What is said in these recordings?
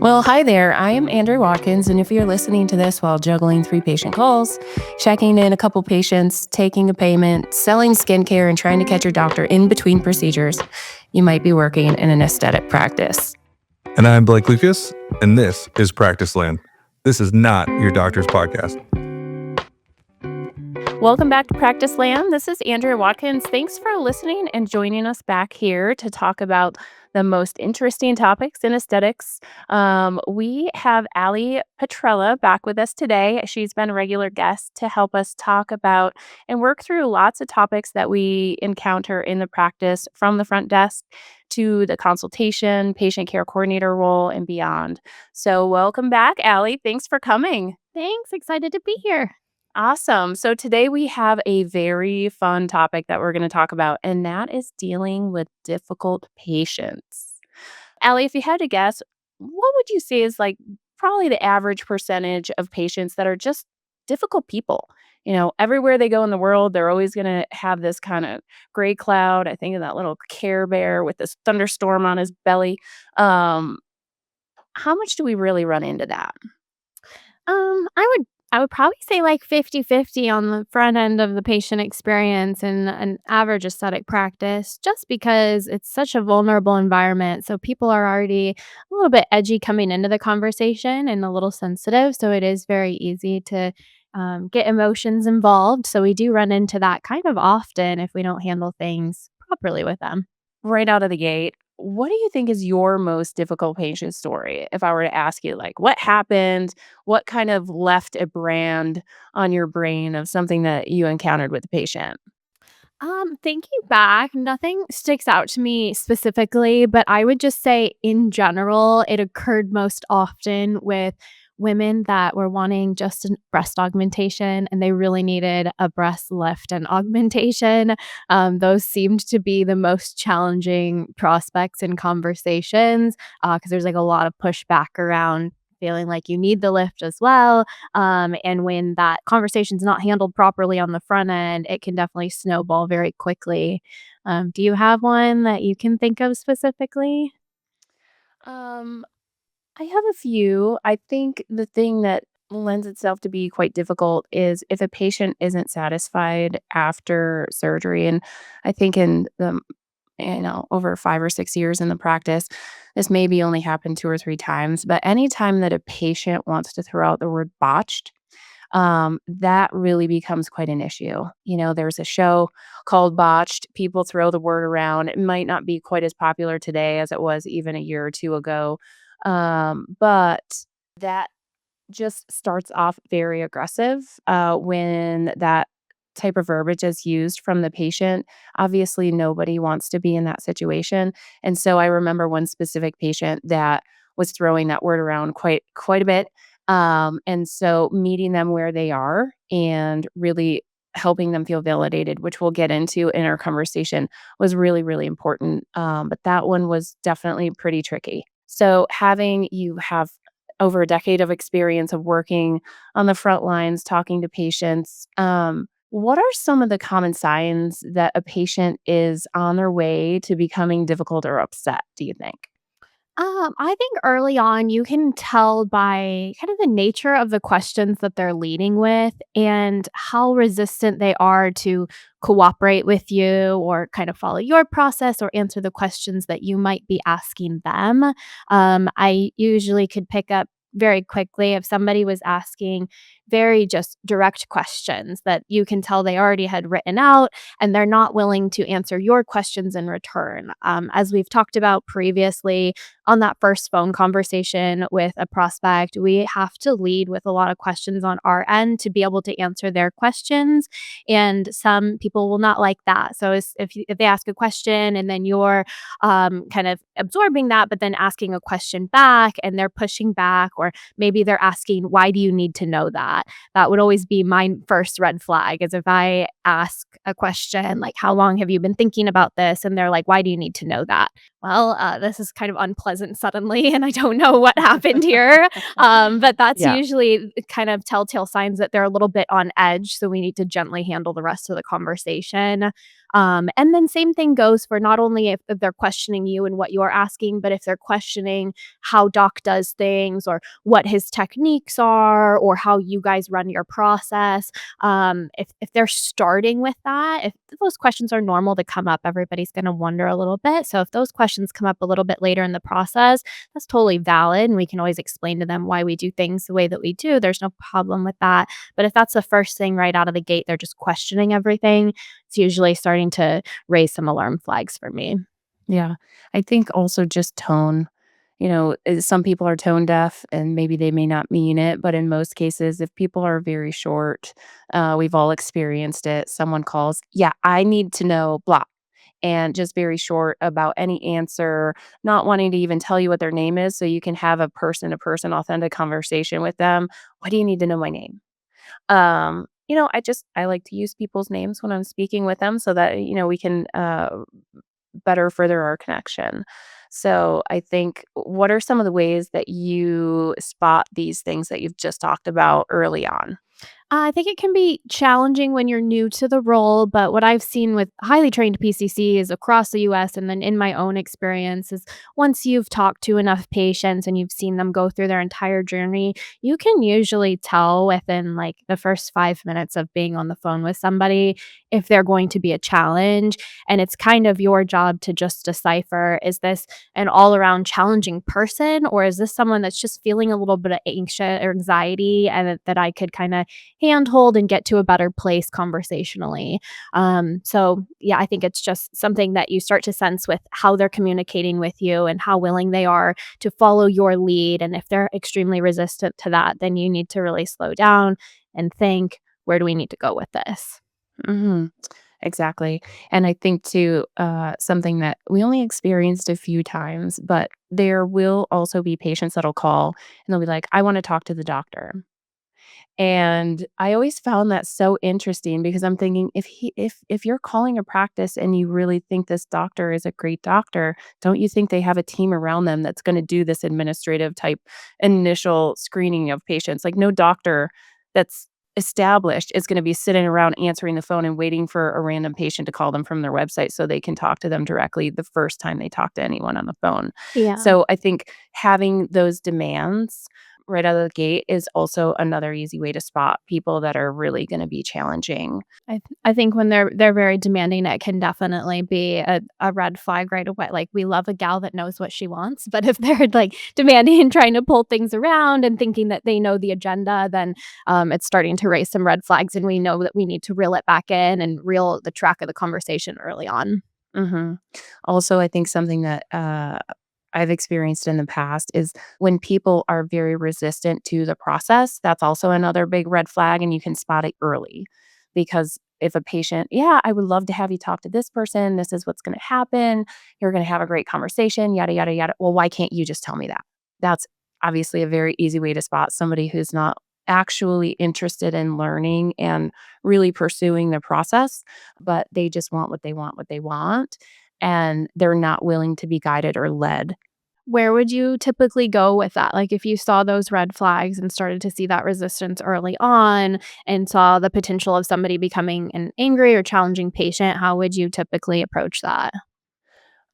Well, hi there. I am Andrea Watkins, and if you're listening to this while juggling 3 patient calls, checking in a couple patients, taking a payment, selling skincare, and trying to catch your doctor in between procedures, you might be working in an aesthetic practice. And I'm Blake Lucas, and this is Practice Land. This is not your doctor's podcast. Welcome back to Practice Land. This is Andrea Watkins. Thanks for listening and joining us back here to talk about the most interesting topics in aesthetics. We have Alli Petrella back with us today. She's been a regular guest to help us talk about and work through lots of topics that we encounter in the practice, from the front desk to the consultation, patient care coordinator role, and beyond. So welcome back, Alli. Thanks for coming. Thanks. Excited to be here. Awesome. So today we have a very fun topic that we're going to talk about, and that is dealing with difficult patients. Alli, if you had to guess, what would you say is probably the average percentage of patients that are just difficult people? Everywhere they go in the world, they're always going to have this kind of gray cloud. I think of that little Care Bear with this thunderstorm on his belly. How much do we really run into that? I would probably say like 50-50 on the front end of the patient experience in an average aesthetic practice, just because it's such a vulnerable environment. So people are already a little bit edgy coming into the conversation and a little sensitive. So it is very easy to get emotions involved. So we do run into that kind of often if we don't handle things properly with them. Right out of the gate, what do you think is your most difficult patient story? If I were to ask you, what happened? What kind of left a brand on your brain of something that you encountered with the patient? Thinking back, nothing sticks out to me specifically, but I would just say in general, it occurred most often with women that were wanting just a breast augmentation and they really needed a breast lift and augmentation. Those seemed to be the most challenging prospects in conversations because there's a lot of pushback around feeling like you need the lift as well. And when that conversation's not handled properly on the front end, it can definitely snowball very quickly. Do you have one that you can think of specifically? Um, I have a few. I think the thing that lends itself to be quite difficult is if a patient isn't satisfied after surgery. And I think in the over 5 or 6 years in the practice, this maybe only happened 2 or 3 times, but anytime that a patient wants to throw out the word botched, that really becomes quite an issue. There's a show called Botched. People throw the word around. It might not be quite as popular today as it was even a year or two ago. But that just starts off very aggressive when that type of verbiage is used from the patient. Obviously, nobody wants to be in that situation. And so I remember one specific patient that was throwing that word around quite a bit. And so meeting them where they are and really helping them feel validated, which we'll get into in our conversation, was really, really important. But that one was definitely pretty tricky. So having you have over a decade of experience of working on the front lines, talking to patients, what are some of the common signs that a patient is on their way to becoming difficult or upset, do you think? I think early on you can tell by kind of the nature of the questions that they're leading with and how resistant they are to cooperate with you or kind of follow your process or answer the questions that you might be asking them. I usually could pick up very quickly if somebody was asking very just direct questions that you can tell they already had written out and they're not willing to answer your questions in return. As we've talked about previously, on that first phone conversation with a prospect, we have to lead with a lot of questions on our end to be able to answer their questions. And some people will not like that. So if they ask a question and then you're kind of absorbing that, but then asking a question back and they're pushing back, or maybe they're asking, why do you need to know that? That would always be my first red flag, is if I ask a question like, how long have you been thinking about this? And they're like, why do you need to know that? well, this is kind of unpleasant suddenly, and I don't know what happened here. But that's Yeah. usually kind of telltale signs that they're a little bit on edge. So we need to gently handle the rest of the conversation. And then same thing goes for not only if they're questioning you and what you're asking, but if they're questioning how doc does things or what his techniques are or how you guys run your process. If they're starting with that, if those questions are normal to come up, everybody's going to wonder a little bit. So if those questions come up a little bit later in the process, that's totally valid, and we can always explain to them why we do things the way that we do. There's no problem with that. But if that's the first thing right out of the gate, they're just questioning everything, it's usually starting to raise some alarm flags for me. Yeah. I think also just tone. Some people are tone deaf and maybe they may not mean it, but in most cases, if people are very short, we've all experienced it. Someone calls, yeah, I need to know blah, and just very short about any answer, not wanting to even tell you what their name is so you can have a person to person authentic conversation with them. Why do you need to know my name? I like to use people's names when I'm speaking with them so that, we can better further our connection. So I think what are some of the ways that you spot these things that you've just talked about early on? I think it can be challenging when you're new to the role, but what I've seen with highly trained PCCs across the US and then in my own experience is once you've talked to enough patients and you've seen them go through their entire journey, you can usually tell within like the first 5 minutes of being on the phone with somebody if they're going to be a challenge. And it's kind of your job to just decipher, is this an all around challenging person, or is this someone that's just feeling a little bit of anxious or anxiety and that I could kind of handhold and get to a better place conversationally. So yeah, I think it's just something that you start to sense with how they're communicating with you and how willing they are to follow your lead. And if they're extremely resistant to that, then you need to really slow down and think, where do we need to go with this? Mhm. Exactly. And I think too, something that we only experienced a few times, but there will also be patients that'll call and they'll be like, I want to talk to the doctor. And I always found that so interesting because I'm thinking if you're calling a practice and you really think this doctor is a great doctor, don't you think they have a team around them that's going to do this administrative type initial screening of patients? Like no doctor that's established is going to be sitting around answering the phone and waiting for a random patient to call them from their website so they can talk to them directly the first time they talk to anyone on the phone. Yeah. So I think having those demands right out of the gate is also another easy way to spot people that are really gonna be challenging. I think when they're very demanding, it can definitely be a red flag right away. Like, we love a gal that knows what she wants, but if they're, like, demanding and trying to pull things around and thinking that they know the agenda, then, it's starting to raise some red flags, and we know that we need to reel it back in and reel the track of the conversation early on. Mhm. Also, I think something that, I've experienced in the past is when people are very resistant to the process, that's also another big red flag, and you can spot it early. Because if a patient, "Yeah, I would love to have you talk to this person. This is what's gonna happen. You're gonna have a great conversation, yada, yada, yada." Well, why can't you just tell me that? That's obviously a very easy way to spot somebody who's not actually interested in learning and really pursuing the process, but they just want what they want, and they're not willing to be guided or led. Where would you typically go with that? Like, if you saw those red flags and started to see that resistance early on and saw the potential of somebody becoming an angry or challenging patient, how would you typically approach that?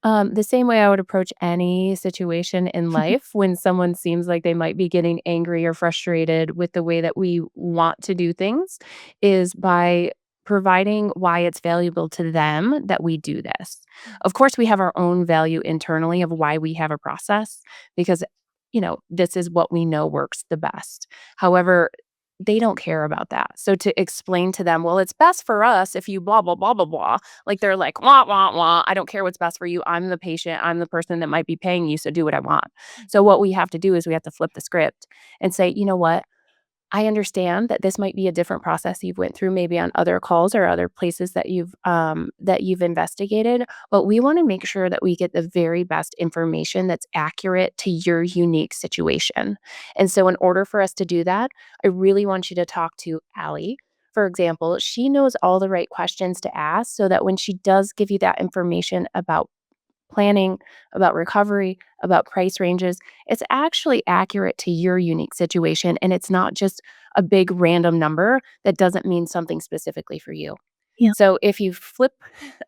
The same way I would approach any situation in life when someone seems like they might be getting angry or frustrated with the way that we want to do things is by providing why it's valuable to them that we do this. Of course, we have our own value internally of why we have a process because, this is what we know works the best. However, they don't care about that. So to explain to them, well, it's best for us if you blah, blah, blah, blah, blah, like, they're like, "Wah, wah, wah. I don't care what's best for you. I'm the patient. I'm the person that might be paying you, so do what I want." So what we have to do is we have to flip the script and say, "You know what? I understand that this might be a different process you've went through maybe on other calls or other places that you've investigated, but we wanna make sure that we get the very best information that's accurate to your unique situation. And so in order for us to do that, I really want you to talk to Allie. For example, she knows all the right questions to ask so that when she does give you that information about planning, about recovery, about price ranges. It's actually accurate to your unique situation, and it's not just a big random number that doesn't mean something specifically for you. Yeah. So if you flip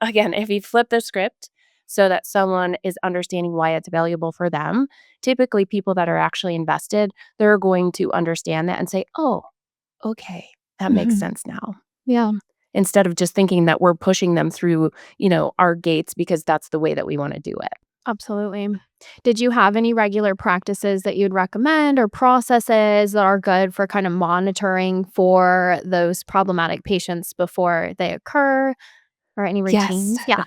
again, if you flip the script so that someone is understanding why it's valuable for them, typically people that are actually invested, they're going to understand that and say, "Oh, okay, that makes Mhm. sense now." Yeah. Instead of just thinking that we're pushing them through, our gates because that's the way that we wanna do it. Absolutely. Did you have any regular practices that you'd recommend or processes that are good for kind of monitoring for those problematic patients before they occur or any Yes. routines? Yeah.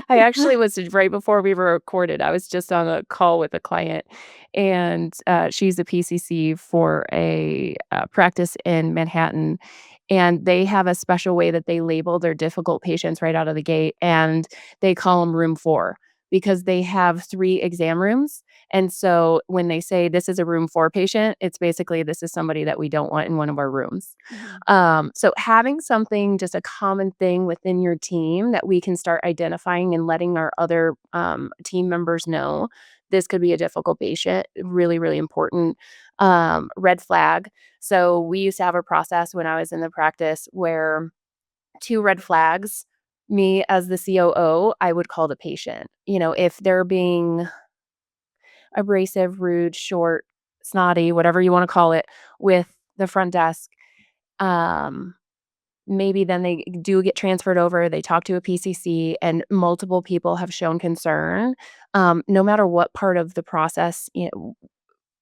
I actually was right before we were recorded, I was just on a call with a client, and, she's a PCC for a, practice in Manhattan, and they have a special way that they label their difficult patients right out of the gate, and they call them room 4 because they have 3 exam rooms, and so when they say, "This is a room 4 patient," it's basically, "This is somebody that we don't want in one of our rooms." Mhm. So having something, just a common thing within your team that we can start identifying and letting our other team members know this could be a difficult patient, really, really important. Red flag. So we used to have a process when I was in the practice where 2 red flags, me as the COO, I would call the patient. If they're being abrasive, rude, short, snotty, whatever you want to call it, with the front desk. Um, Maybe then they do get transferred over, they talk to a PCC, and multiple people have shown concern, no matter what part of the process,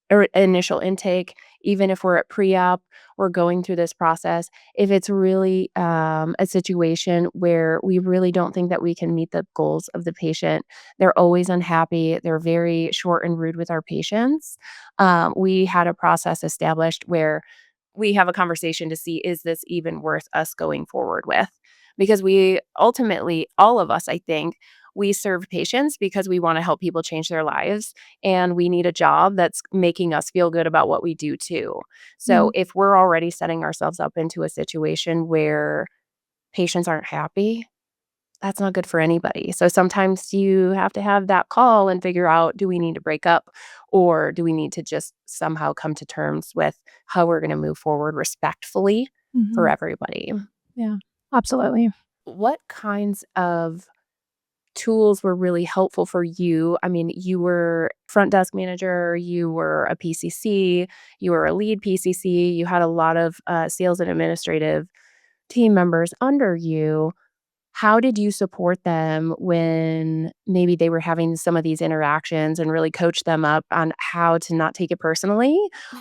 or initial intake, even if we're at pre-op, we're going through this process. If it's really, a situation where we really don't think that we can meet the goals of the patient, they're always unhappy, they're very short and rude with our patients, we had a process established where we have a conversation to see, is this even worth us going forward with? Because we ultimately, all of us, I think, we serve patients because we wanna help people change their lives, and we need a job that's making us feel good about what we do too. So, Mhm. if we're already setting ourselves up into a situation where patients aren't happy, that's not good for anybody. So, sometimes you have to have that call and figure out, do we need to break up, or do we need to just somehow come to terms with how we're gonna move forward respectfully for Mhm. everybody? Yeah. Absolutely. What kinds of tools were really helpful for you? I mean, you were front desk manager, you were a PCC, you were a lead PCC, you had a lot of sales and administrative team members under you. How did you support them when maybe they were having some of these interactions and really coach them up on how to not take it personally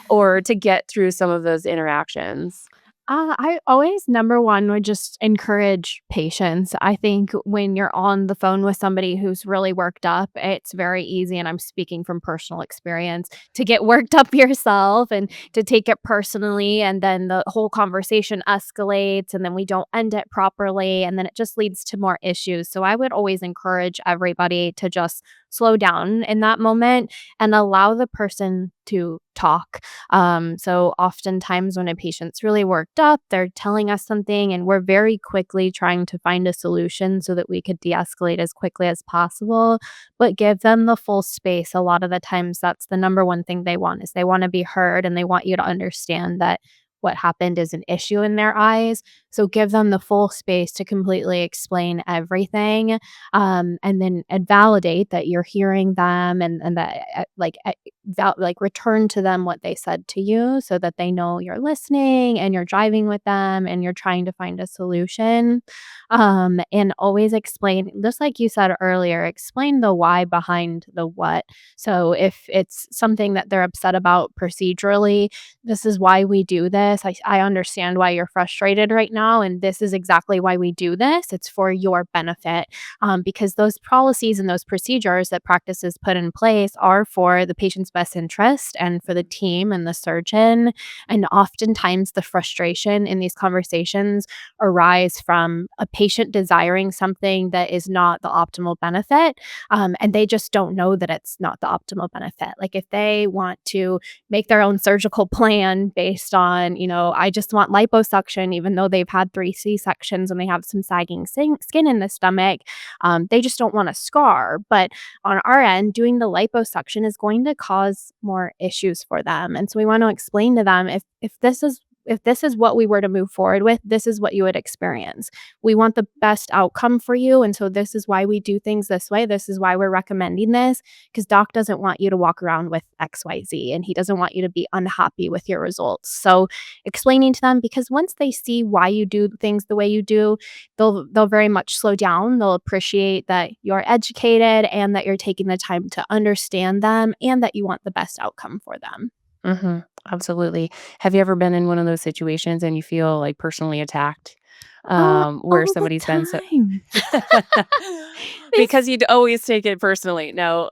or to get through some of those interactions? I always, number one, would just encourage patience. I think when you're on the phone with somebody who's really worked up, it's very easy, and I'm speaking from personal experience, to get worked up yourself and to take it personally. And then the whole conversation escalates, and then we don't end it properly. And then it just leads to more issues. So I would always encourage everybody to just slow down in that moment and allow the person to talk. So oftentimes when a patient's really worked up, they're telling us something and we're very quickly trying to find a solution so that we could de-escalate as quickly as possible, but give them the full space. A lot of the times that's the number one thing they want is they want to be heard and they want you to understand that what happened is an issue in their eyes. So give them the full space to completely explain everything, and validate that you're hearing them and that like return to them what they said to you so that they know you're listening and you're driving with them and you're trying to find a solution. And always explain, just like you said earlier, explain the why behind the what. So if it's something that they're upset about procedurally, this is why we do this. I understand why you're frustrated right now, and this is exactly why we do this. It's for your benefit, because those policies and those procedures that practices put in place are for the patient's patient's best interest and for the team and the surgeon. And oftentimes, the frustration in these conversations arise from a patient desiring something that is not the optimal benefit, and they just don't know that it's not the optimal benefit. Like if they want to make their own surgical plan based on, I just want liposuction, even though they've had 3 C-sections and they have some sagging skin in the stomach, they just don't want a scar. But on our end, doing the liposuction is going to cause more issues for them. And so we want to explain to them, if this is what we were to move forward with, this is what you would experience. We want the best outcome for you. And so this is why we do things this way. This is why we're recommending this, because doc doesn't want you to walk around with XYZ and he doesn't want you to be unhappy with your results. So explaining to them, because once they see why you do things the way you do, they'll very much slow down. They'll appreciate that you're educated and that you're taking the time to understand them and that you want the best outcome for them. Mhm. Absolutely. Have you ever been in one of those situations and you feel, like, personally attacked, where All the somebody's been so time. This because you'd always take it personally. No,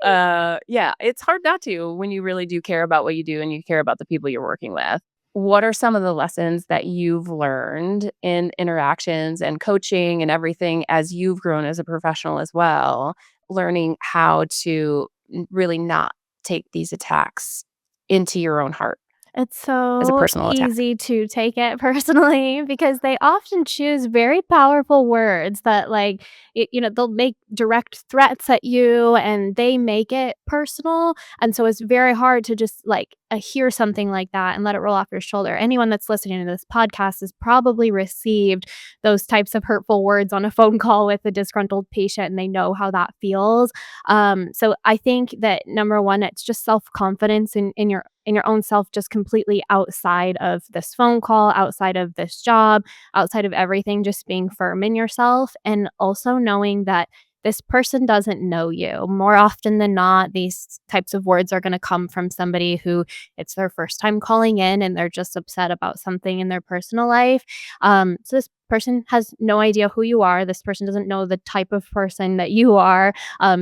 yeah, it's hard not to when you really do care about what you do and you care about the people you're working with. What are some of the lessons that you've learned in interactions and coaching and everything as you've grown as a professional as well, learning how to really not take these attacks into your own heart It's as a so personal attack? easy to take it personally because they often choose very powerful words that, like, they'll make direct threats at you and they make it personal. And so it's very hard to just like hear something like that and let it roll off your shoulder. Anyone that's listening to this podcast has probably received those types of hurtful words on a phone call with a disgruntled patient and they know how that feels. So I think that number one, it's just self confidence in your own self, just completely outside of this phone call, outside of this job, outside of everything, just being firm in yourself. And also knowing that this person doesn't know you. More often than not, these types of words are going to come from somebody who it's their first time calling in and they're just upset about something in their personal life. So this person has no idea who you are. This person doesn't know the type of person that you are.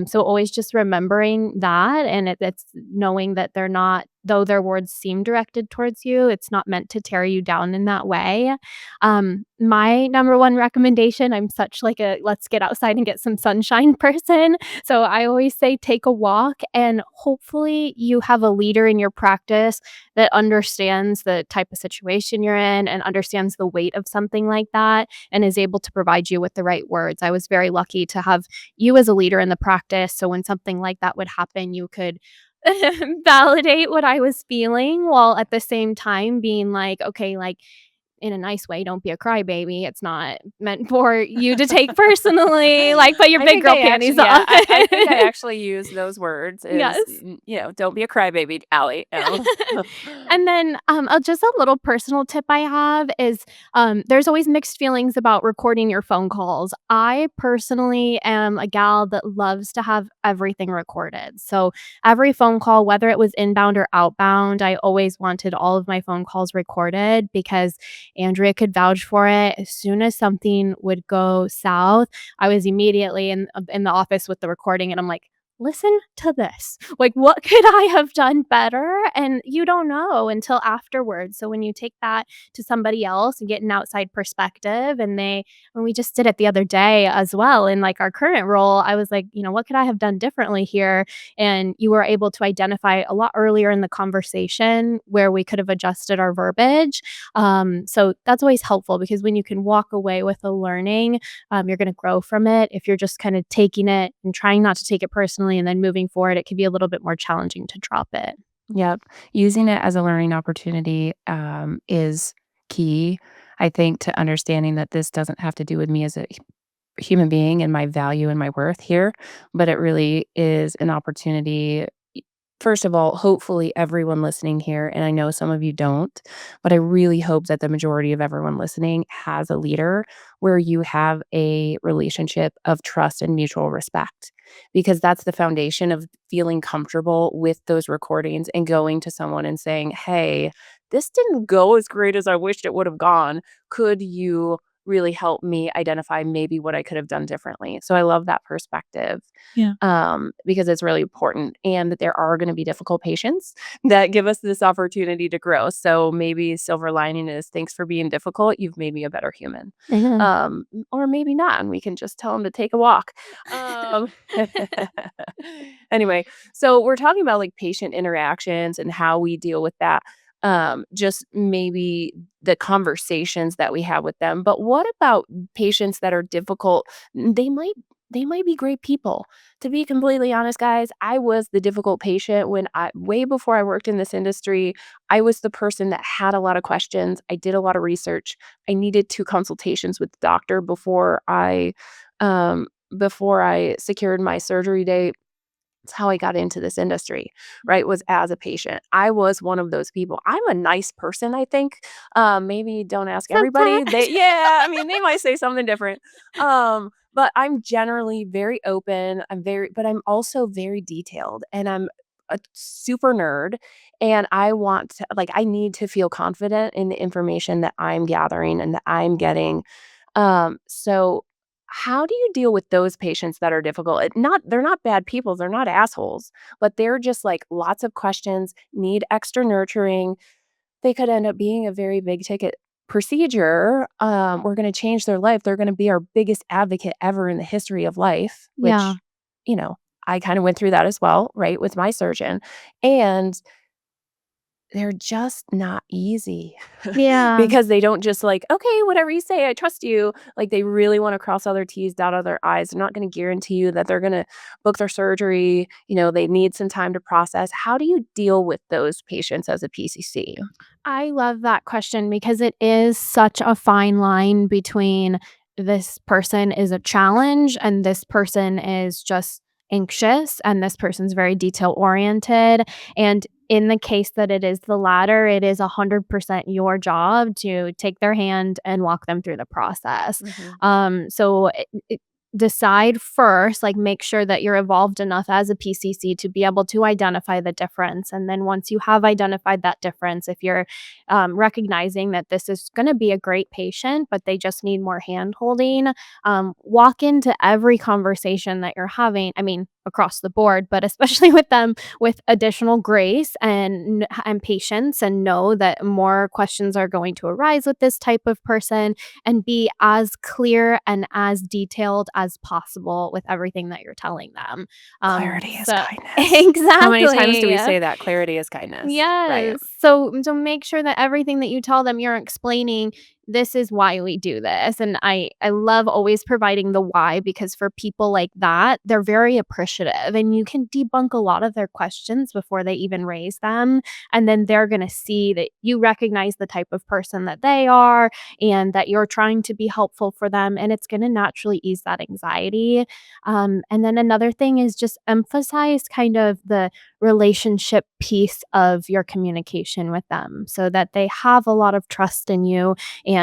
So always just remembering that, and it's knowing that they're not, though their words seem directed towards you, it's not meant to tear you down in that way. My number one recommendation, I'm such like a let's get outside and get some sunshine person. So I always say take a walk, and hopefully you have a leader in your practice that understands the type of situation you're in and understands the weight of something like that and is able to provide you with the right words. I was very lucky to have you as a leader in the practice. So when something like that would happen, you could validate what I was feeling while at the same time being like, okay, like in a nice way, don't be a crybaby. It's not meant for you to take personally. Like, put your I big think girl I panties actually yeah, on. I think I actually use those words is, Yes. "Don't be a crybaby, Allie." And then, just a little personal tip I have is, there's always mixed feelings about recording your phone calls. I personally am a gal that loves to have everything recorded. So every phone call, whether it was inbound or outbound, I always wanted all of my phone calls recorded because Andrea could vouch for it. As soon as something would go south, I was immediately in the office with the recording, and I'm like, listen to this. Like, what could I have done better? And you don't know until afterwards. So when you take that to somebody else and get an outside perspective, and we just did it the other day as well in like our current role, I was like, what could I have done differently here? And you were able to identify a lot earlier in the conversation where we could have adjusted our verbiage. So that's always helpful because when you can walk away with a learning, you're going to grow from it. If you're just kind of taking it and trying not to take it personally and then moving forward, it can be a little bit more challenging to drop it. Yep. Using it as a learning opportunity, is key, I think, to understanding that this doesn't have to do with me as a human being and my value and my worth here, but it really is an opportunity. First of all, hopefully everyone listening here, and I know some of you don't, but I really hope that the majority of everyone listening has a leader where you have a relationship of trust and mutual respect, because that's the foundation of feeling comfortable with those recordings and going to someone and saying, "Hey, this didn't go as great as I wished it would have gone. Could you really help me identify maybe what I could have done differently. So I love that perspective, Yeah. because it's really important. And that there are going to be difficult patients that give us this opportunity to grow. So maybe silver lining is thanks for being difficult. You've made me a better human. Mhm. Or maybe not. And we can just tell them to take a walk. Um, anyway, so we're talking about like patient interactions and how we deal with that. Just maybe the conversations that we have with them. But what about patients that are difficult? They might be great people. To be completely honest, guys, I was the difficult patient when I way before I worked in this industry. I was the person that had a lot of questions. I did a lot of research. I needed 2 consultations with the doctor before I secured my surgery date. It's how I got into this industry, right, was as a patient. I was one of those people. I'm a nice person, I think. Maybe don't ask everybody. Sometimes. I mean, they might say something different. But I'm generally very open. But I'm also very detailed, and I'm a super nerd, and I need to feel confident in the information that I'm gathering and that I'm getting. So how do you deal with those patients that are difficult? They're not bad people, they're not assholes, but they're just like lots of questions, need extra nurturing. They could end up being a very big ticket procedure. We're going to change their life. They're going to be our biggest advocate ever in the history of life, Yeah. which, you know, I kind of went through that as well, right, with my surgeon. And they're just not easy Yeah. because they don't just like, "Okay, whatever you say, I trust you." Like, they really wanna cross all their T's, dot all their I's. They're not gonna guarantee you that they're gonna book their surgery. They need some time to process. How do you deal with those patients as a PCC? I love that question because it is such a fine line between this person is a challenge and this person is just anxious and this person's very detail oriented. And in the case that it is the latter, it is 100% your job to take their hand and walk them through the process. Mhm. So decide first, like make sure that you're evolved enough as a PCC to be able to identify the difference. And then once you have identified that difference, if you're recognizing that this is going to be a great patient, but they just need more hand holding, walk into every conversation that you're having. I mean, across the board, but especially with them with additional grace and patience, and know that more questions are going to arise with this type of person, and be as clear and as detailed as possible with everything that you're telling them. Clarity is So kindness. How many times do we exactly. say that? Clarity is kindness. Right. Yes. So make sure that everything that you tell them, you're explaining, this is why we do this. And I love always providing the why, because for people like that, they're very appreciative and you can debunk a lot of their questions before they even raise them. And then they're going to see that you recognize the type of person that they are and that you're trying to be helpful for them. And it's going to naturally ease that anxiety. And then another thing is just emphasize kind of the relationship piece of your communication with them so that they have a lot of trust in you. And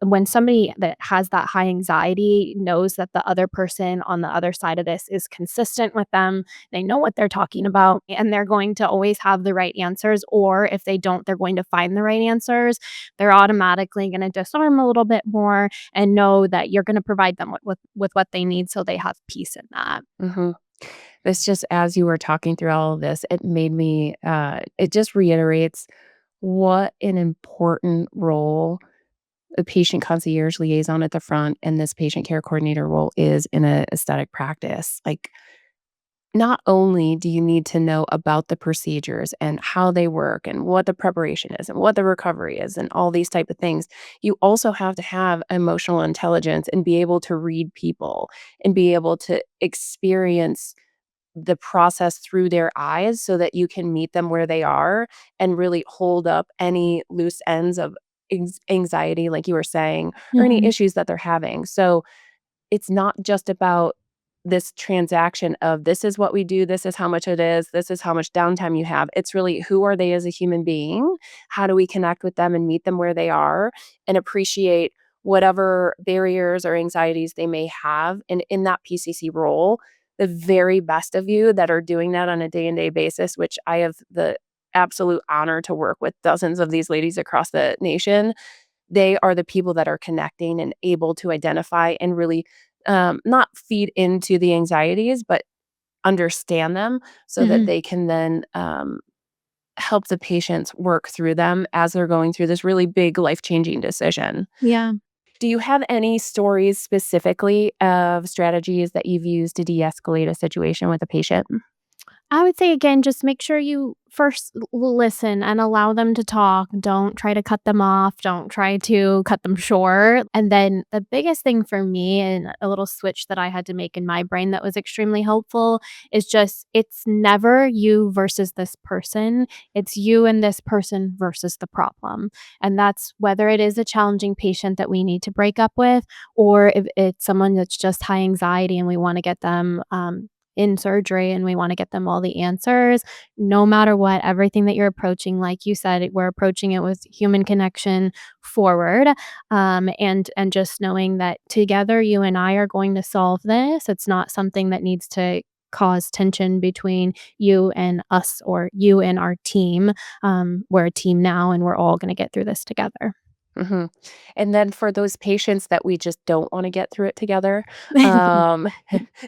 when somebody that has that high anxiety knows that the other person on the other side of this is consistent with them, they know what they're talking about, and they're going to always have the right answers. Or if they don't, they're going to find the right answers. They're automatically going to disarm a little bit more and know that you're going to provide them with what they need, so they have peace in that. Hmm. This just as you were talking through all of this, it just reiterates what an important role a patient concierge liaison at the front and this patient care coordinator role is in a aesthetic practice. Like, not only do you need to know about the procedures and how they work and what the preparation is and what the recovery is and all these type of things, you also have to have emotional intelligence and be able to read people and be able to experience the process through their eyes so that you can meet them where they are and really hold up any loose ends of anxiety, like you were saying, or any Mhm. issues that they're having. So it's not just about this transaction of this is what we do, this is how much it is, this is how much downtime you have. It's really who are they as a human being? How do we connect with them and meet them where they are and appreciate whatever barriers or anxieties they may have? And in that PCC role, the very best of you that are doing that on a day and day basis, which I have the absolute honor to work with dozens of these ladies across the nation, they are the people that are connecting and able to identify and really not feed into the anxieties, but understand them so that Mhm. they can then help the patients work through them as they're going through this really big life changing decision. Yeah. Do you have any stories specifically of strategies that you've used to de escalate a situation with a patient? I would say again, just make sure you first listen and allow them to talk. Don't try to cut them off. Don't try to cut them short. And then the biggest thing for me, and a little switch that I had to make in my brain that was extremely helpful, is just it's never you versus this person. It's you and this person versus the problem. And that's whether it is a challenging patient that we need to break up with, or if it's someone that's just high anxiety and we want to get them in surgery and we want to get them all the answers. No matter what, everything that you're approaching, like you said, we're approaching it with human connection forward, and just knowing that together you and I are going to solve this. It's not something that needs to cause tension between you and us or you and our team. We're a team now and we're all going to get through this together. Mhm. And then for those patients that we just don't wanna get through it together, um,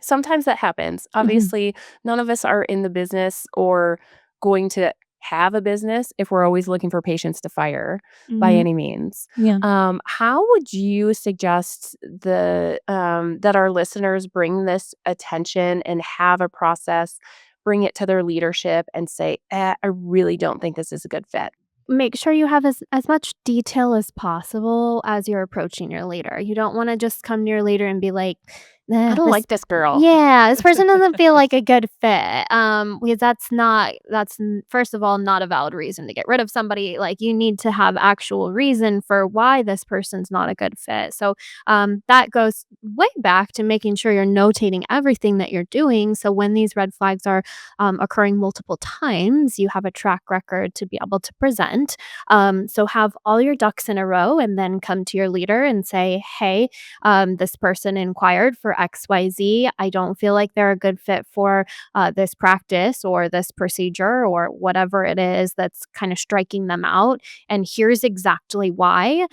sometimes that happens. Mhm. Obviously, none of us are in the business or going to have a business if we're always looking for patients to fire by Mhm. any means. Yeah. How would you suggest that our listeners bring this attention and have a process, bring it to their leadership and say, I really don't think this is a good fit." Make sure you have as much detail as possible as you're approaching your leader. You don't wanna just come to your leader and be like, "I "Nah, don't this." like this girl." Yeah, "This person doesn't feel like a good fit." Because first of all, not a valid reason to get rid of somebody. Like, you need to have actual reason for why this person's not a good fit. So, that goes way back to making sure you're notating everything that you're doing, so when these red flags are occurring multiple times, you have a track record to be able to present. So have all your ducks in a row and then come to your leader and say, hey, this person inquired for XYZ. I don't feel like they're a good fit for this practice or this procedure or whatever it is that's kind of striking them out. And here's exactly why.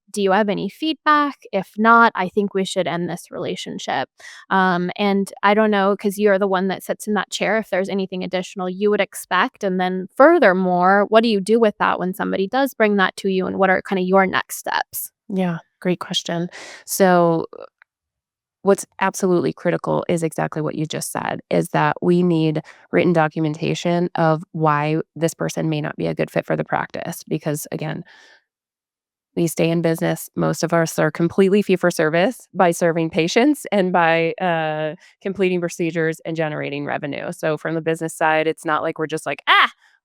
Do you have any feedback? If not, I think we should end this relationship. And I don't know, because you're the one that sits in that chair, if there's anything additional you would expect. And then furthermore, what do you do with that when somebody does bring that to you? And what are kind of your next steps? Yeah, great question. So, what's absolutely critical is exactly what you just said, is that we need written documentation of why this person may not be a good fit for the practice because again, we stay in business. Most of us are completely fee for service by serving patients and by completing procedures and generating revenue. So, from the business side, it's not like we're just like,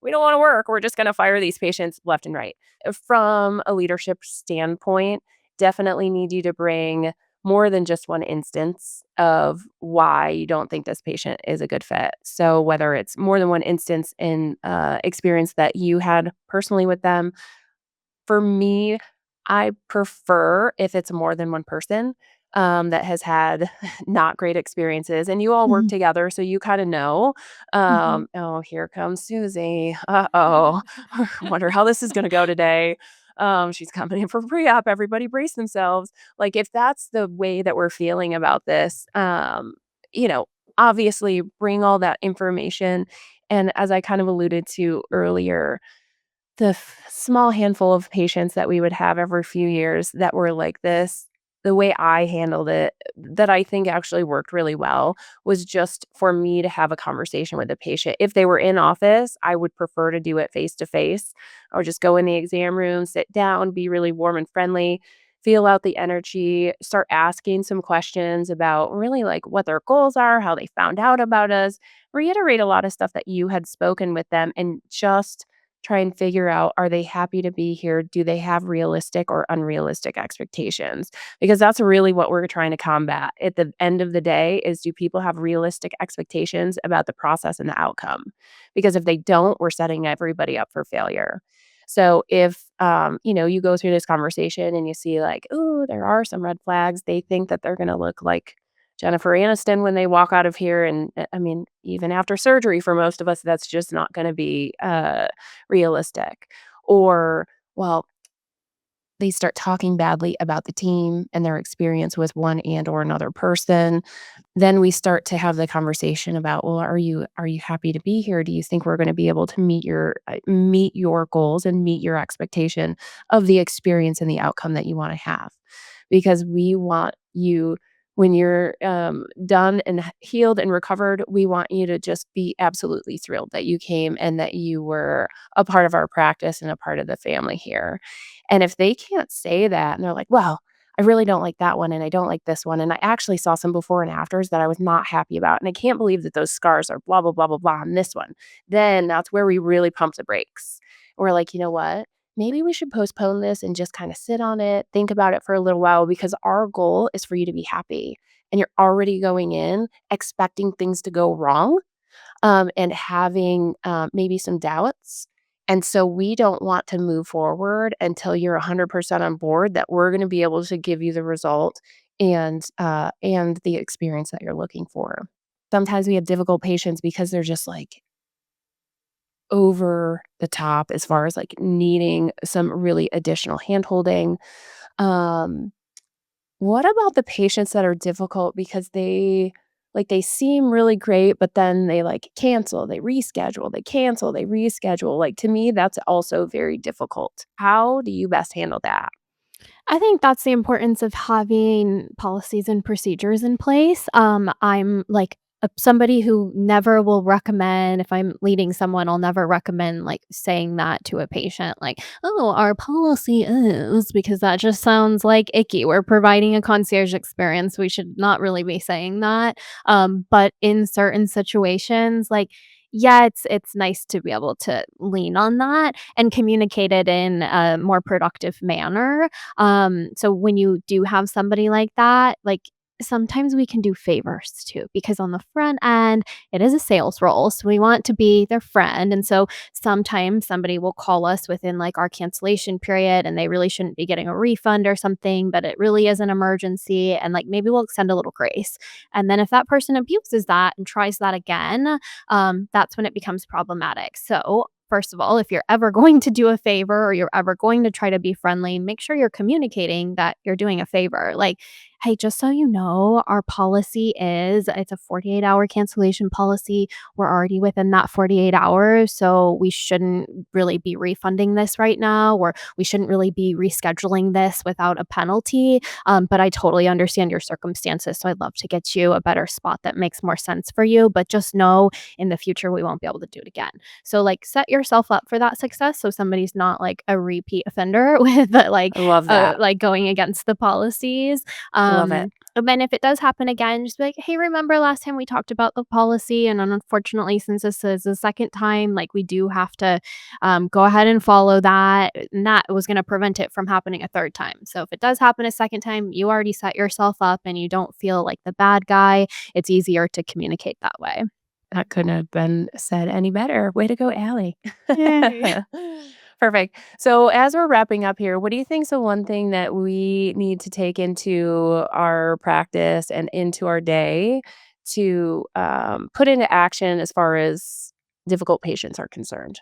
we don't want to work. We're just going to fire these patients left and right. From a leadership standpoint, definitely need you to bring more than just one instance of why you don't think this patient is a good fit. So, whether it's more than one instance in experience that you had personally with them, for me, I prefer if it's more than one person, that has had not great experiences, and you all work Mhm. together, so you kinda know, Mhm. "Oh, here comes Susie. Uh-oh. Wonder how this is gonna go today. She's coming in for pre-op. Everybody brace themselves." Like, if that's the way that we're feeling about this, you know, obviously bring all that information, and as I kind of alluded to earlier, the small handful of patients that we would have every few years that were like this, the way I handled it, that I think actually worked really well, was just for me to have a conversation with the patient. If they were in office, I would prefer to do it face to face or just go in the exam room, sit down, be really warm and friendly, feel out the energy, start asking some questions about really like what their goals are, how they found out about us, reiterate a lot of stuff that you had spoken with them, and just try and figure out, are they happy to be here? Do they have realistic or unrealistic expectations? Because that's really what we're trying to combat at the end of the day, is do people have realistic expectations about the process and the outcome? Because if they don't, we're setting everybody up for failure. So if you go through this conversation and you see like, oh, there are some red flags, they think that they're going to look like Jennifer Aniston when they walk out of here, and I mean, even after surgery, for most of us, that's just not going to be realistic. Or, well, they start talking badly about the team and their experience with one and or another person. Then we start to have the conversation about, well, are you happy to be here? Do you think we're going to be able to meet your goals and meet your expectation of the experience and the outcome that you want to have? Because we want you, when you're done and healed and recovered, we want you to just be absolutely thrilled that you came and that you were a part of our practice and a part of the family here. And if they can't say that and they're like, well, I really don't like that one and I don't like this one. And I actually saw some before and afters that I was not happy about. And I can't believe that those scars are blah, blah, blah, blah, blah on this one. Then that's where we really pump the brakes. We're like, you know what? Maybe we should postpone this and just kind of sit on it, think about it for a little while because our goal is for you to be happy. And you're already going in expecting things to go wrong and having maybe some doubts. And so we don't want to move forward until you're 100% on board that we're going to be able to give you the result and the experience that you're looking for. Sometimes we have difficult patients because they're just like over the top as far as like needing some really additional handholding. Um, what about the patients that are difficult because they seem really great, but then they, like, cancel, they reschedule, they cancel, they reschedule, like, to me, that's also very difficult. How do you best handle that? I think that's the importance of having policies and procedures in place. I'm like somebody who never will recommend, if I'm leading someone, I'll never recommend like saying that to a patient, like, oh, our policy is, because that just sounds like icky. We're providing a concierge experience. We should not really be saying that. But in certain situations, like, yeah, it's nice to be able to lean on that and communicate it in a more productive manner. So when you do have somebody like that, like sometimes we can do favors too, because on the front end, it is a sales role. So we want to be their friend. And so sometimes somebody will call us within like our cancellation period and they really shouldn't be getting a refund or something, but it really is an emergency. And like maybe we'll extend a little grace. And then if that person abuses that and tries that again, that's when it becomes problematic. So first of all, if you're ever going to do a favor or you're ever going to try to be friendly, make sure you're communicating that you're doing a favor. Like, hey, just so you know, our policy is it's a 48-hour cancellation policy. We're already within that 48 hours. So we shouldn't really be refunding this right now, or we shouldn't really be rescheduling this without a penalty. But I totally understand your circumstances. So I'd love to get you a better spot that makes more sense for you. But just know in the future, we won't be able to do it again. So, like, set yourself up for that success so somebody's not, like, a repeat offender with, I love that. like, going against the policies. Love it. And then if it does happen again, just be like, "Hey, remember last time we talked about the policy, and unfortunately, since this is the second time, like, we do have to, go ahead and follow that, and that was gonna prevent it from happening a third time. So if it does happen a second time, you already set yourself up and you don't feel like the bad guy. It's easier to communicate that way." That couldn't have been said any better. Way to go, Allie. Yay. Perfect. So as we're wrapping up here, what do you think's the one thing that we need to take into our practice and into our day to put into action as far as difficult patients are concerned?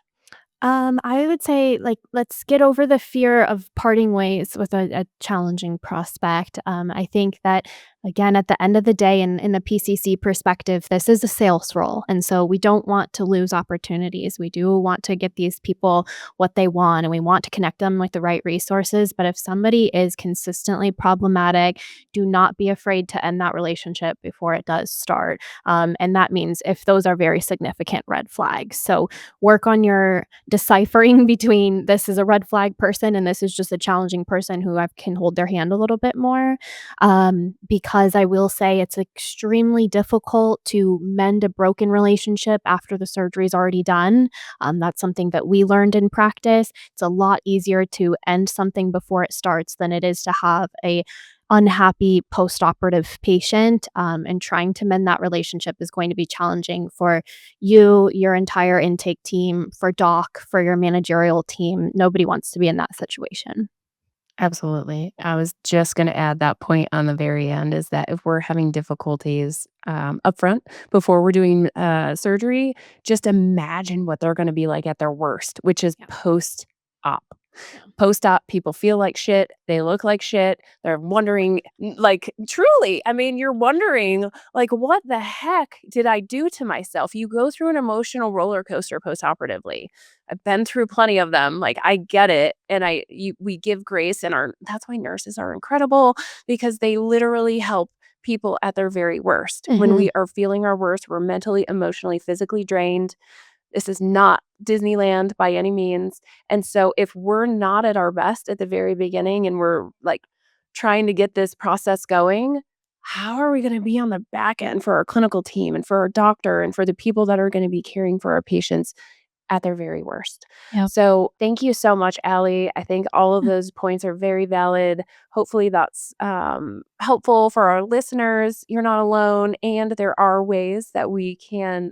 I would say, like, let's get over the fear of parting ways with a challenging prospect. I think that, again, at the end of the day, in the PCC perspective, this is a sales role. And so we don't want to lose opportunities. We do want to get these people what they want and we want to connect them with the right resources. But if somebody is consistently problematic, do not be afraid to end that relationship before it does start. And that means if those are very significant red flags. So work on your deciphering between this is a red flag person and this is just a challenging person who I can hold their hand a little bit more. Because I will say it's extremely difficult to mend a broken relationship after the surgery is already done. That's something that we learned in practice. It's a lot easier to end something before it starts than it is to have a unhappy post-operative patient, and trying to mend that relationship is going to be challenging for you, your entire intake team, for doc, for your managerial team. Nobody wants to be in that situation. Absolutely. I was just going to add that point on the very end is that if we're having difficulties up front before we're doing surgery, just imagine what they're going to be like at their worst, which is Yeah. post op. Post-op, people feel like shit. They look like shit. They're wondering, like, truly, I mean, you're wondering, like, what the heck did I do to myself? You go through an emotional roller coaster post-operatively. I've been through plenty of them. Like, I get it. And we give grace, and that's why nurses are incredible, because they literally help people at their very worst. When Mhm. we are feeling our worst, we're mentally, emotionally, physically drained. This is not Disneyland by any means. And so if we're not at our best at the very beginning and we're like trying to get this process going, how are we going to be on the back end for our clinical team and for our doctor and for the people that are going to be caring for our patients at their very worst? Yep. So thank you so much, Allie. I think all of those points are very valid. Hopefully that's helpful for our listeners. You're not alone, and there are ways that we can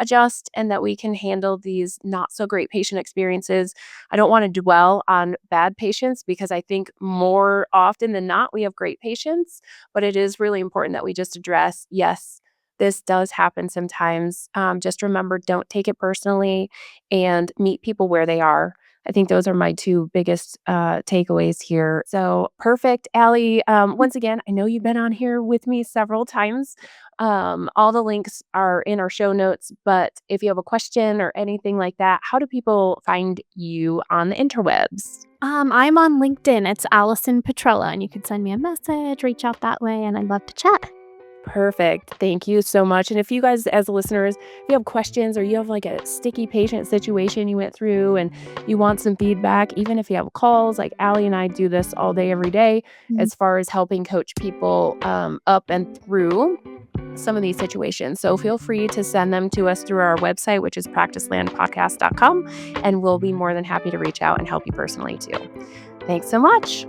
adjust and that we can handle these not so great patient experiences. I don't want to dwell on bad patients, because I think more often than not we have great patients, but it is really important that we just address, yes, this does happen sometimes. Just remember, don't take it personally, and meet people where they are. I think those are my two biggest takeaways here. So perfect, Allie. Once again, I know you've been on here with me several times. All the links are in our show notes, but if you have a question or anything like that, how do people find you on the interwebs? I'm on LinkedIn. It's Allison Petrella, and you can send me a message, reach out that way, and I'd love to chat. Perfect. Thank you so much. And if you guys, as listeners, if you have questions or you have like a sticky patient situation you went through and you want some feedback, even if you have calls, like Allie and I do this all day, every day, Mhm. as far as helping coach people up and through some of these situations. So feel free to send them to us through our website, which is practicelandpodcast.com, and we'll be more than happy to reach out and help you personally too. Thanks so much.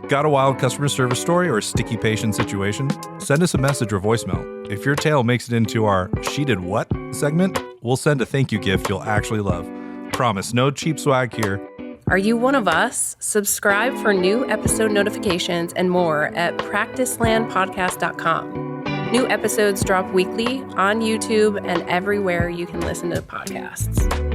Got a wild customer service story or a sticky patient situation? Send us a message or voicemail. If your tale makes it into our She Did What segment, we'll send a thank you gift you'll actually love. Promise, no cheap swag here. Are you one of us? Subscribe for new episode notifications and more at practicelandpodcast.com. New episodes drop weekly on YouTube and everywhere you can listen to podcasts.